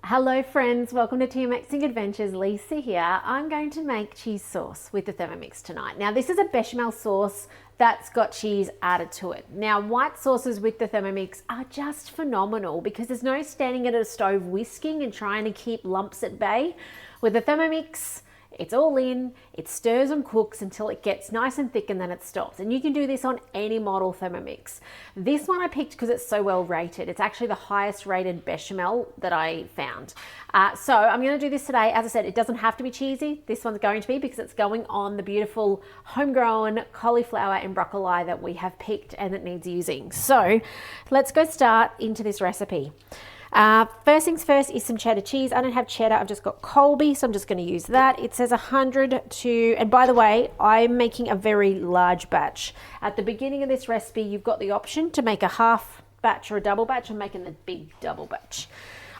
Hello friends, welcome to Thermomixing Adventures. Lisa here. I'm going to make cheese sauce with the Thermomix tonight. Now this is a bechamel sauce that's got cheese added to it. Now white sauces with the Thermomix are just phenomenal because there's no standing at a stove whisking and trying to keep lumps at bay. With the Thermomix, it's all in, it stirs and cooks until it gets nice and thick and then it stops. And you can do this on any model Thermomix. This one I picked because it's so well rated. It's actually the highest rated bechamel that I found. So I'm going to do this today. As I said, it doesn't have to be cheesy. This one's going to be because it's going on the beautiful homegrown cauliflower and broccoli that we have picked and it needs using. So let's go start into this recipe. First things first is some cheddar cheese. I don't have cheddar, I've just got Colby, so I'm just going to use that. It says 100 to, and by the way, I'm making a very large batch. At the beginning of this recipe, you've got the option to make a half batch or a double batch. I'm making the big double batch.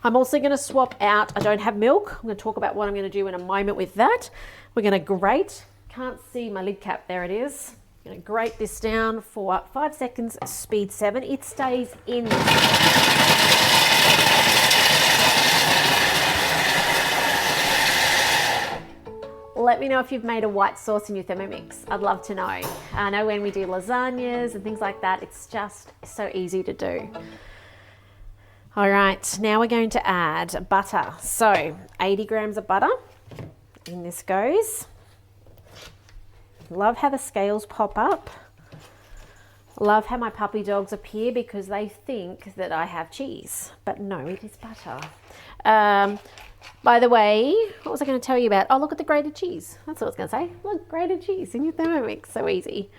I'm also going to swap out, I don't have milk. I'm going to talk about what I'm going to do in a moment with that. We're going to grate, can't see my lid cap, there it is. I'm going to grate this down for 5 seconds, speed 7. It stays in. Let me know if you've made a white sauce in your Thermomix. I'd love to know. I know when we do lasagnas and things like that, it's just so easy to do. All right, now we're going to add butter. So 80 grams of butter, in this goes. Love how the scales pop up. Love how my puppy dogs appear because they think that I have cheese, but no, it is butter. By the way, what was I going to tell you about? Oh, look at the grated cheese. That's what I was going to say. Look, grated cheese in your Thermomix. So easy.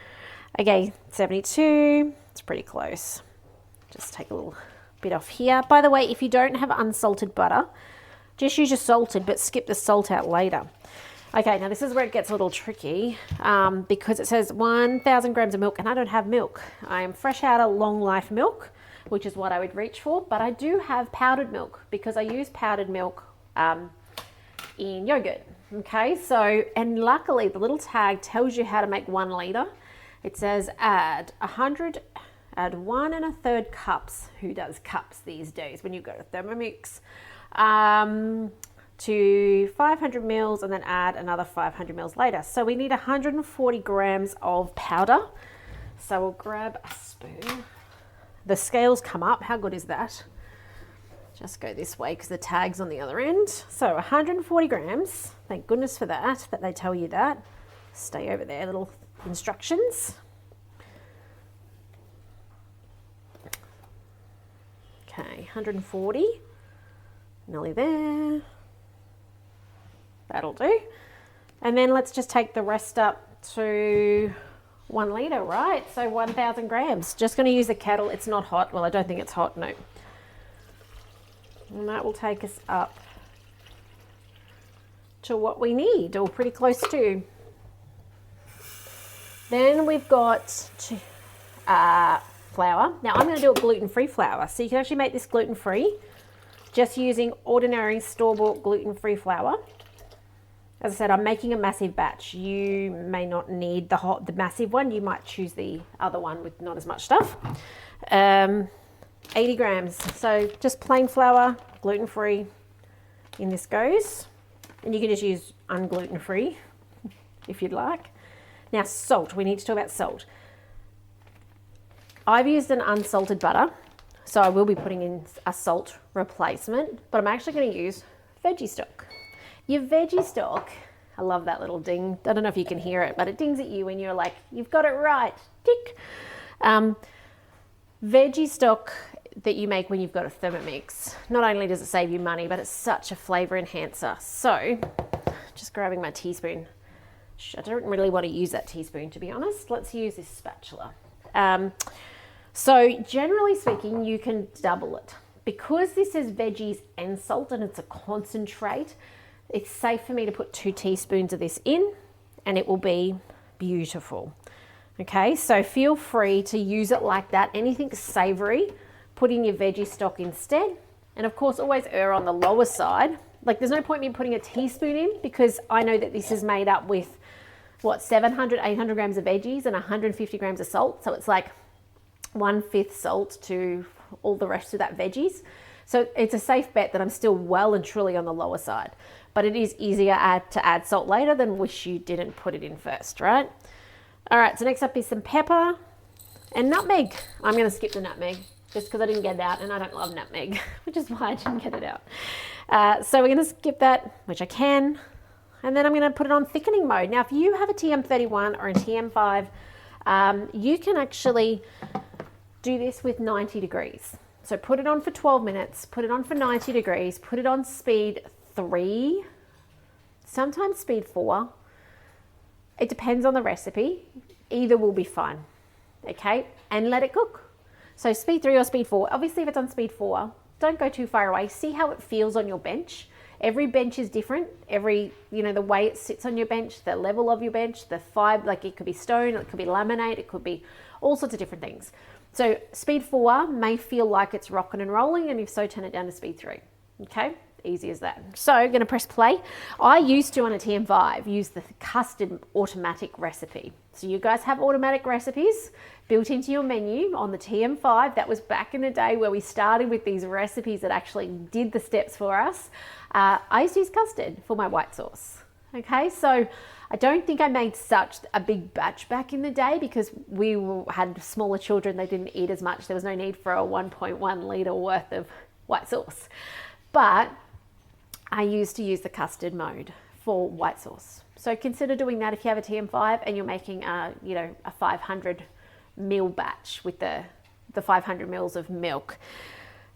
Okay, 72. It's pretty close. Just take a little bit off here. By the way, if you don't have unsalted butter, just use your salted, but skip the salt out later. Okay, now this is where it gets a little tricky because it says 1,000 grams of milk, and I don't have milk. I am fresh out of long life milk, which is what I would reach for, but I do have powdered milk because I use powdered milk in yogurt. Okay, so, and luckily the little tag tells you how to make 1 litre. It says add 100, add 1 1/3 cups. Who does cups these days when you go to Thermomix? To 500 mils and then add another 500 mils later. So we need 140 grams of powder. So we'll grab a spoon. The scales come up. How good is that? Just go this way because the tag's on the other end. So 140 grams. Thank goodness for that they tell you that. Stay over there, little instructions. Okay, 140. Nearly there. That'll do. And then let's just take the rest up to 1 litre, right? So 1,000 grams. Just going to use the kettle. It's not hot. Well, I don't think it's hot, no. And that will take us up to what we need, or pretty close to. Then we've got flour. Now I'm going to do a gluten-free flour. So you can actually make this gluten-free just using ordinary store-bought gluten-free flour. As I said, I'm making a massive batch. You may not need the massive one. You might choose the other one with not as much stuff. 80 grams. So just plain flour, gluten-free. In this goes. And you can just use ungluten-free if you'd like. Now salt. We need to talk about salt. I've used an unsalted butter, so I will be putting in a salt replacement, but I'm actually going to use veggie stock. Your veggie stock, I love that little ding. I don't know if you can hear it, but it dings at you when you're like, you've got it right, tick. Veggie stock that you make when you've got a Thermomix, not only does it save you money, but it's such a flavor enhancer. So, just grabbing my teaspoon. I don't really want to use that teaspoon, to be honest. Let's use this spatula. So, generally speaking, you can double it. Because this is veggies and salt and it's a concentrate, it's safe for me to put 2 teaspoons of this in and it will be beautiful. Okay, so feel free to use it like that. Anything savory, put in your veggie stock instead. And of course, always err on the lower side. Like there's no point in me putting a teaspoon in because I know that this is made up with, 700, 800 grams of veggies and 150 grams of salt. So it's like 1/5 salt to all the rest of that veggies. So it's a safe bet that I'm still well and truly on the lower side. But it is easier to add salt later than wish you didn't put it in first, right? All right, so next up is some pepper and nutmeg. I'm going to skip the nutmeg just because I didn't get it out, and I don't love nutmeg, which is why I didn't get it out. So we're going to skip that, which I can, and then I'm going to put it on thickening mode. Now, if you have a TM31 or a TM5, you can actually do this with 90 degrees. So put it on for 12 minutes, put it on for 90 degrees, put it on speed 3, sometimes speed 4. It depends on the recipe. Either will be fine, okay? And let it cook. So speed 3 or speed 4. Obviously, if it's on speed 4, don't go too far away. See how it feels on your bench. Every bench is different. The way it sits on your bench, the level of your bench, the fibre, like it could be stone, it could be laminate, it could be all sorts of different things. So speed 4 may feel like it's rocking and rolling, and if so, turn it down to speed 3, okay? Easy as that. So I'm going to press play. I used to, on a TM5, use the custard automatic recipe. So you guys have automatic recipes built into your menu on the TM5. That was back in the day where we started with these recipes that actually did the steps for us. I used to use custard for my white sauce. Okay, so I don't think I made such a big batch back in the day because we had smaller children. They didn't eat as much. There was no need for a 1.1 litre worth of white sauce. But I used to use the custard mode for white sauce. So consider doing that if you have a TM5 and you're making a 500 ml batch with the 500 mils of milk.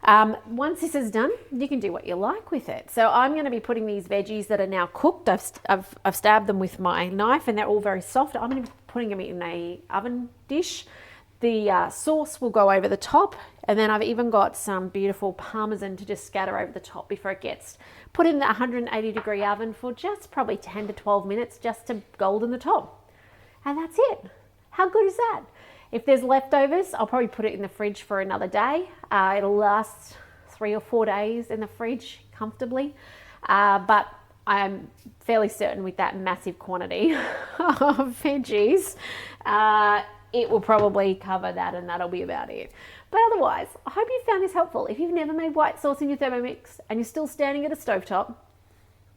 Once this is done, you can do what you like with it. So I'm going to be putting these veggies that are now cooked. I've stabbed them with my knife and they're all very soft. I'm going to be putting them in a oven dish. The sauce will go over the top, and then I've even got some beautiful parmesan to just scatter over the top before it gets put in the 180 degree oven for just probably 10 to 12 minutes just to golden the top. And that's it. How good is that? If there's leftovers, I'll probably put it in the fridge for another day. It'll last 3 or 4 days in the fridge comfortably. But I'm fairly certain with that massive quantity of veggies, it will probably cover that, and that'll be about it. But otherwise, I hope you found this helpful. If you've never made white sauce in your Thermomix and you're still standing at a stovetop,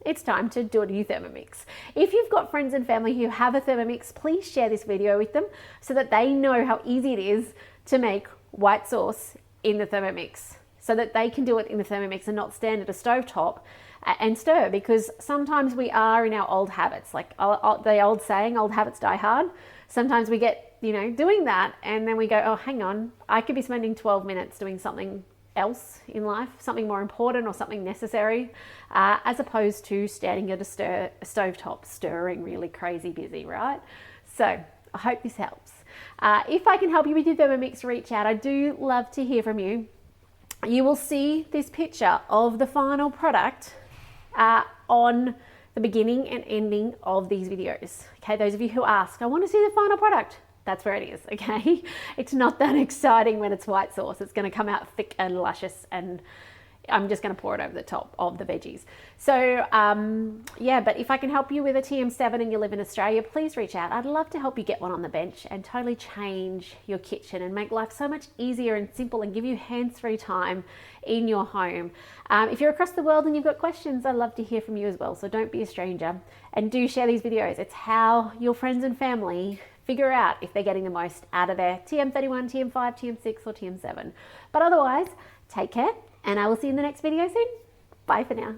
it's time to do it in your Thermomix. If you've got friends and family who have a Thermomix, please share this video with them so that they know how easy it is to make white sauce in the Thermomix, so that they can do it in the Thermomix and not stand at a stovetop and stir, because sometimes we are in our old habits, like the old saying, old habits die hard. Sometimes we get, doing that, and then we go, oh, hang on, I could be spending 12 minutes doing something else in life, something more important or something necessary, as opposed to standing at a stovetop stirring really crazy busy, right? So I hope this helps. If I can help you with your Thermomix, reach out. I do love to hear from you. You will see this picture of the final product on the beginning and ending of these videos. Okay, those of you who ask, I want to see the final product. That's where it is, okay? It's not that exciting when it's white sauce. It's going to come out thick and luscious, and I'm just going to pour it over the top of the veggies. So, yeah, but if I can help you with a TM7 and you live in Australia, please reach out. I'd love to help you get one on the bench and totally change your kitchen and make life so much easier and simple and give you hands-free time in your home. If you're across the world and you've got questions, I'd love to hear from you as well. So don't be a stranger, and do share these videos. It's how your friends and family figure out if they're getting the most out of their TM31, TM5, TM6 or TM7. But otherwise, take care, and I will see you in the next video soon. Bye for now.